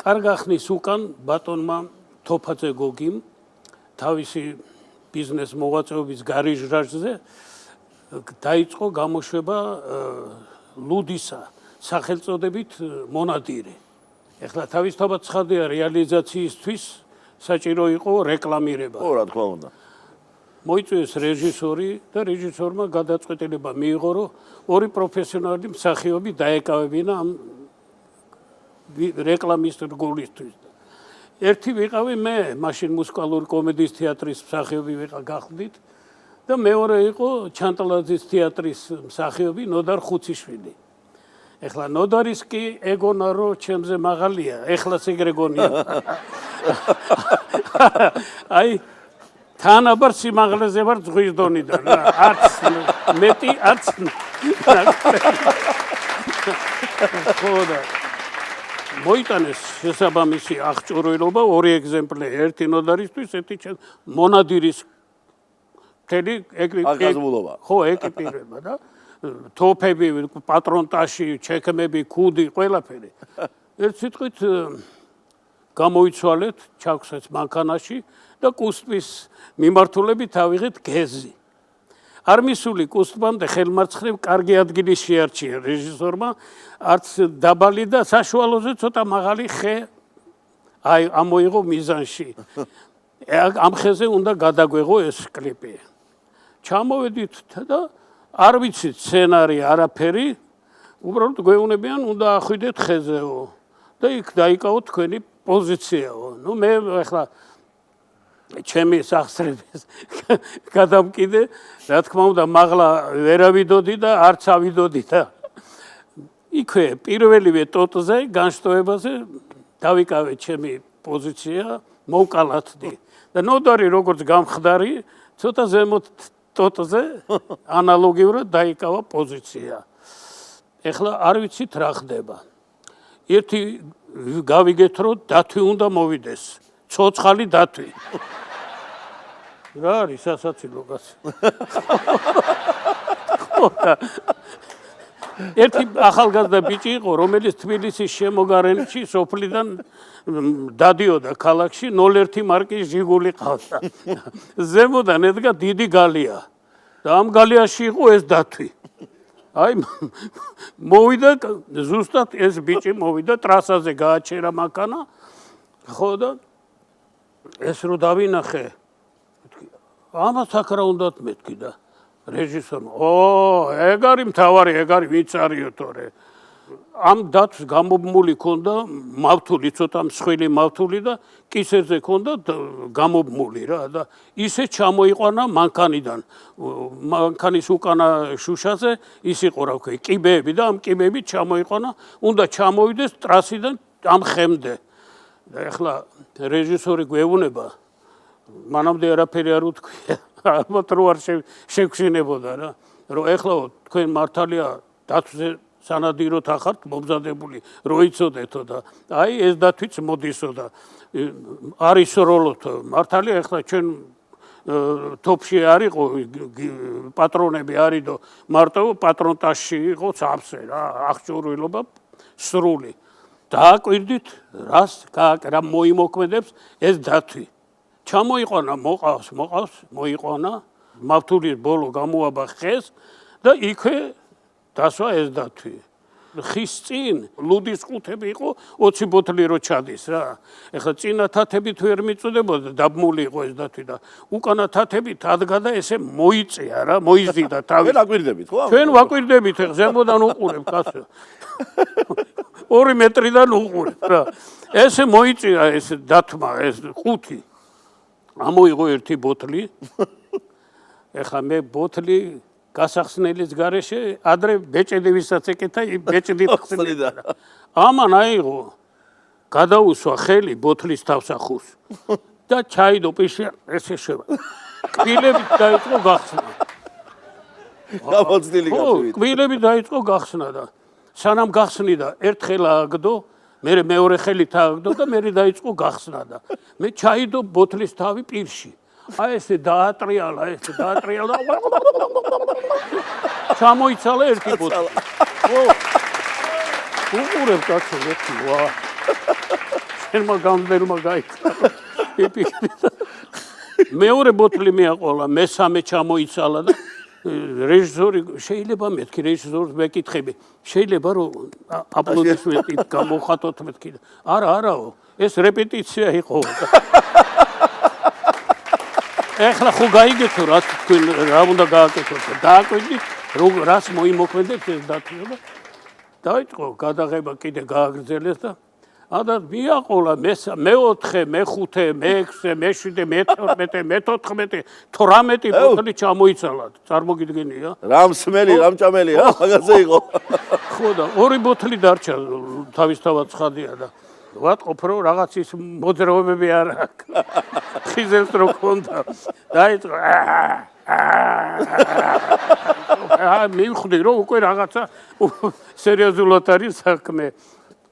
კარგახნის უკან ბატონმა თოფაძე გოგიმ თავისი ბიზნეს მოღვაწეობის გარიჟრაჟზე დაიწყო გამოშვება ლუდისა სახელწოდებით მონადირე. ეხლა თავისთავად ცხადია რეალიზაციისთვის საჭირო იყო რეკლამირება. რა თქმა უნდა. მოიწვიეს რეჟისორი და რეჟისორმა გადაწყვეტილება მიიღო, რომ ორი პროფესიონალი მსახიობი დაეკავებინა ამ რეკლამის რგოლისთვის. ერთი ვიყავი მე, მაშინ მუსიკალური კომედიის თეატრის მსახიობი გახდით და მეორე იყო ჩანტალაძის თეატრის მსახიობი ნოდარ ხუციშვილი. ეხლა ნოდარის კი ეგონა რომ ჩემზე მაღალია, ეხლაც ეგრე გონია. აი თანაბარ სიმაღლეზე ვარ ზღვის დონიდან, არც მეტი, არც ხოდა მოიტანეს შესაბამისი აღჭურვილობა ორი ეგზემპლე, ერთი ნოდარისთვის, ერთი მონადირის მთელი ხო ეკიპირება და თოფები, პატრონტაში, ჩექმები, ქუდი, ყველაფერი. ერთ სიტყვით გამოიცვალეთ, ჩაგვცეთ მანქანაში და კუსტვის მიმართულებით ავიღეთ გეზი. არ მისული კუსტბამდე ხელმარცხნივ კარგი ადგილი შეარჩია რეჟისორმა, არც დაბალი და საშუალოზე ცოტა მაღალი ხე ამოიღო მიზანში. ამ ხეზე უნდა გადაგვეღო ეს კლიპი. ჩამოვედით და არ ვიცით სცენარი, არაფერი, უბრალოდ გვეუბნებიან, უნდა ახვიდეთ ხეზეო და იქ დაიკავოთ თქვენი პოზიციაო. ნუ მე ახლა ჩემი სახსრების გადამკიდე, რა თქმა უნდა, მაღლა ვერ ავიდოდი და არც ავიდოდი და იქვე პირველივე ტოტზე, განშტოებაზე დავიკავე ჩემი პოზიცია, მოვკალათდი და ნოდარი როგორც გამხდარი, ცოტა ზემოთ ტოტზე ანალოგიურად დაიკავა პოზიცია. ეხლა არ ვიცით რა ხდება. ერთი გავიგეთ, რომ დათვი უნდა მოვიდეს. ცოცხალი დათვი. რა არის სასაცილო კაცი? ერთი ახალგაზრდა ბიჭი იყო, რომელიც თბილისის შემოგარენში სოფლიდან დადიოდა ქალაქში 01 მარკის ჟიგული ყავდა. ზემოდან ედგა დიდი გალია და ამ გალიაში იყო ეს დათვი. აი მოვიდა ზუსტად ეს ბიჭი მოვიდა ტრასაზე გააჩერა მანქანა. ხო და ეს რო დავინახე, ამას აქ რა უნდათ მეთქი და რეჟისორმა, ეგ არის მთავარი, ეგ არის ვინც არისო თორე. ამ დათვს გამობმული ქონდა მავთული, ცოტა მსხვილი მავთული და კისერზე ქონდა გამობმული რა და ისე ჩამოიყვანა მანქანიდან. მანქანის უკანა შუშაზე ის იყო რა ვქო, კიბეები და ამ კიბეებით ჩამოიყვანა, უნდა ჩამოვიდეს ტრასიდან ამ ხემდე. და ეხლა რეჟისორი გვეუბნება, მანამდე არაფერი არ უთქვია, ალბათ რო არ შეგშინებოდა რა, რომ ეხლა თქვენ მართალია დათვზე სანადიროთ ახართ მომზადებული, რო იცოდეთო და აი ეს დათვიც მოდისო და არის როლოთო, მართალია ეხლა ჩვენ თოფში არისო პატრონები არისო, მარტო პატრონტაში იყო სავსე რა, აღჭურვილობა სრული. დააკვირდით, რა მოიმოქმედებს ეს დათვი. ჩამოიყვანა, მოყავს, მოიყვანა, მავთულის ბოლო გამოაბა ხეს და იქვე დასვა ეს დათვი. ხის წინ ლუდის ყუთები იყო 20 ბოთლი რო ჩადის რა. ეხლა წინა თათებით ვერ მიწუდებოდა, დაბმული იყო ეს დათვი და უკანა თათებით ადგა და ესე მოიწია რა, მოიზიდა თავი. ჩვენ აკვირდებით ხო? ჩვენ ვაკვირდებით, ზემოდან უყურებ კაცო. 2 მეტრიდან უყურებ რა. ესე მოიწია ეს დათმა, ეს ყუთი. ამოიღო ერთი ბოთლი. ეხლა მე ბოთლი გასახსნელის გარეშე ადრე ბეჭედი ვისაც ეკეთა, ბეჭდით ხსნიდა. ამან აიღო, გადაუსვა ხელი ბოთლის თავსახურს და ჩაიდო პიში ესე შევა. კბილებით დაიწყო გახსნა. გამოცდილი გახსნით. კბილებით დაიწყო გახსნა და სანამ გახსნიდა, ერთ ხელა აგდო, მე მეორე ხელით აგდო და მე დაიწყო გახსნა და მე ჩაიდო ბოთლის თავი პირში. აი ესე დაატრიალა, ჩამოიცალა ერთი ბოთლი. ო უყურებ კაცო, ვა. შენმა გამდერმა გაიქცა. მეორე ბოთლი მეაყოლა, მესამე ჩამოიცალა და რეჟისორი შეიძლება მეთქი რეჟისორს მეკითხები. შეიძლება რომ აპლოდისმენტით გამოხატოთ მეთქი. არაო, ეს რეპეტიცია იყო. ეხლა ხო გაიგეთ რა თქვენ რა უნდა გააკეთოთ. დააკვირდით რას მოიმოქმედებს ეს დათვი და დაიწყო გადაღება კიდე გააგრძელეს და და მიაყოლა მეოთხე, მეხუთე, მეექვსე, მეშვიდე, მე-12, მე-14, 18 ბოთლი ჩამოიცალათ. წარმოგიდგენია? რამსმელი, რამჭამელი, მაგაზე იყო. ხო და ორი ბოთლი დარჩა თავისთავად ცხადია და ვატყობ რომ რაღაც ის მოძრაობები არ აქვს. ხიზელს რო ქონდა. დაიწყო მივხვდი რომ უკვე რაღაცა სერიოზულად არის საქმე.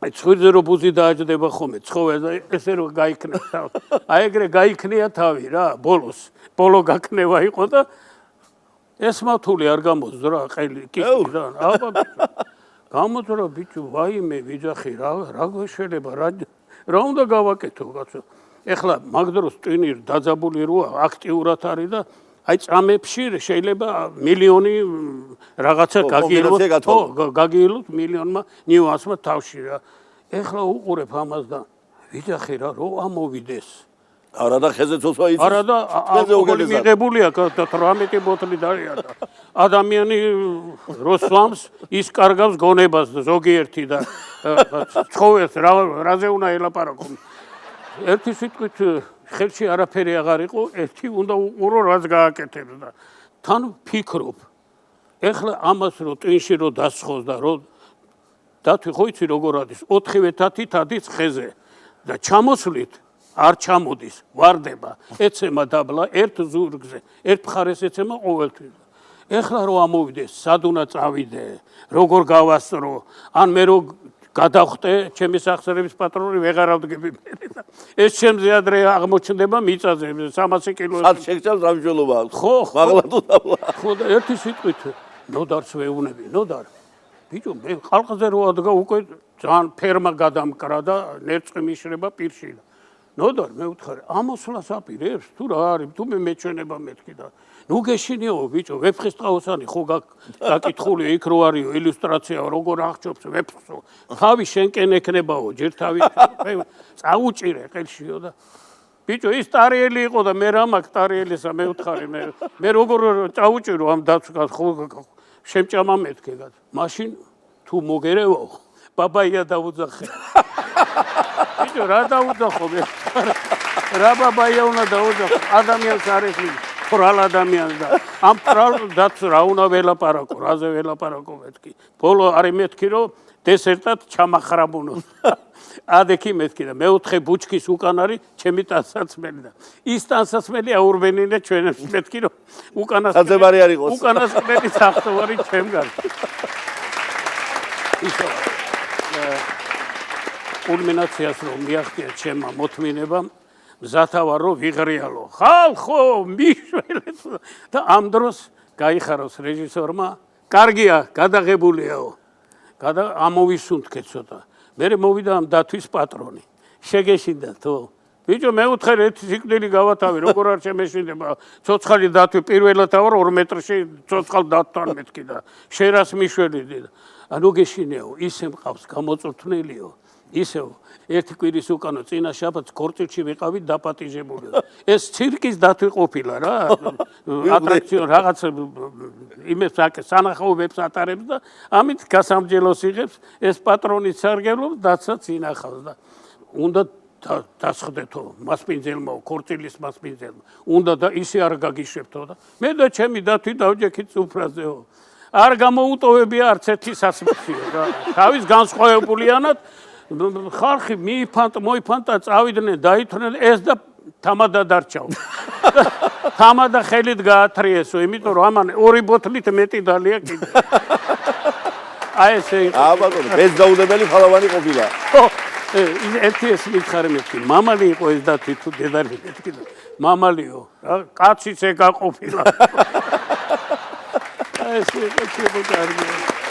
ცხვირზე რო ბუზი დააჯდება ხოლმე ცხოველს ესე რომ გაიქნეს თავი. აი ეგრე გაიქნია თავი რა ბოლო გაქნება იყო და ეს მათული არ გამოძრა რა ყელი კიკი რა აბა გამოძრა ბიჭო ვაიმე ვიძახი რა გვეშველება რა უნდა გავაკეთო კაცო. ეხლა მაგ დროს ტვინი დაძაბული როა აქტიურად არის და აი წამებში შეიძლება მილიონი რაღაცა გაგიელოთ მილიონმა ნიუანსმა თავში რა. ეხლა უყურებ ამას და ვიძახი რა რო ამოვიდეს. არა და ხეზე ცოცვა იცის. არა და ალკოჰოლი მიღებულია 18 ბოთლი დარია და ადამიანი რო სვამს ის კარგავს გონებას ზოგიერთი და ცხოველს რაზე უნდა ელაპარაკო. ერთი სიტყვით ხელში არაფერი აღარ იყო, ერთი უნდა უყურო რაც გააკეთებს და თან ფიქრობ. ეხლა ამას რო ტვინში რო დასხოს და რო დათვი ხო იცი როგორ არის 4-ვე თათი თათის ხეზე და ჩამოსვლით არ ჩამოდის, ვარდება, ეცემა დაბლა ერთ ზურგზე, ერთ მხარეს ეცემა ყოველთვის. ეხლა რო ამოვიდეს, სად უნდა წავიდე, როგორ გავასწრო, ან მე რო გადავხტე ჩემი სახსრების პატრონი ვეღარავდგები მე. ეს ჩემზე ადრე აღმოჩნდება მიწაზე 300 კილოები. სად შეგჭამს რამჟოლობა აქვს. ხო, მაღლა თუ დაბლა. ხო და ერთი სიტყვით ნოდარს ვეუბნები, ნოდარ. ბიჭო, მე ხალხზე რო ადგა უკვე ძალიან ფერმა გადამკრა და ნერწყვი მიშრება პირში. ნოდარ მე ვთხარი, ამოსვლას აპირებს თუ რა არის, თუ მე მეჩვენება მეთქი და ნუ გეშინიო ბიჭო, ვეფხისტყაოსანი ხო გაკითხული იქ რო არისო ილუსტრაცია როგორ აღჭობს ვეფხსო. თავი შენკენ ეკნებაო, ჯერ თავი წაუჭირე ყელშიო და ბიჭო ის ტარიელი იყო და მე რა მაქვს ტარიელისა მე ვთხარი მე როგორ წაუჭირო ამ დაცვას ხო შემჭამა მეთქე. მაშინ თუ მოგერევო ბაბაია დავუძახე. ბიჭო რა დავუძახო მე რა ბაბაია უნდა დავუძახო ადამიანს არ ეშინი ბრალ ადამიანს და ამ ბრალ დაც რა უნდა ველაპარაკო რაზე ველაპარაკო მეთქი ბოლო არის მეთქი რომ დესერტად ჩამახრაბუნო ადექი მეთქი და მეოთხე ბუჩქის უკან არის ჩემი ტანსაცმელი და ის ტანსაცმელი აურბენინე ჩვენებს მეთქი რომ უკანასკნელი არ იყოს უკანასკნელი საფთოვარი ჩემგან ისო კულმინაციას რომ მიაღწია ჩემმა მოთმინებამ მზათა ვარ რომ ვიღრიალო ხალხო მიშველეთ და ამ დროს გაიხაროს რეჟისორმა კარგია გადაღებულიაო ამოვისუნთქეთ ცოტა მე მოვიდა ამ დათვის პატრონი შეგეშინდა თუ ბიჭო მე ვთხარ ერთი სიკვდილი გავათავი როგორ არ შემეშინდება ცოცხალი დათვი პირველად ავარ 2 მეტრში ცოცხალ დათვთან მეთქი და შერას მიშველიდი და ანუ გეშინეო ისე მყავს გამოწვრთნილიო ისევ ერთი კვირის უკანო წინა შაბათს ქორწილში ვიყავი დაპატიჟებული. ეს ცირკის დათვი ყოფილა რა. ატრაქციონი რაღაც იმებს აკეთებს სანახაობებს ატარებს და ამით გასამჯელოს იღებს ეს პატრონიც სარგებლობს დაცაც ინახავს და უნდა დასხდეთო მასპინძელმა ქორწილის მასპინძელმა. უნდა და ისე არ გაგიშვებთო და მე და ჩემი დათვი დავჯექით სუფრაზეო. არ გამოუტოვებია არც ერთი სასმისიო რა. თავის განსხვავებულიანად ხალხი მოიფანტა წავიდნენ დაითვნენ ეს და თამადა დარჩაო. თამადა ხელით გაათრიესო, იმიტომ რომ ამან 2 ბოთლით მეტი დალია კიდე. აი ესე იყო. ბატონო, ბეზდაუდებელი ფალავანი ყოფილა. ხო, ერთი ეს მითხარი მეთქი, მამალი იყო ეს და თუ დედალი მეთქი და მამალიო, რა კაციც ეგა ყოფილა. აი ესე იყო კარგი.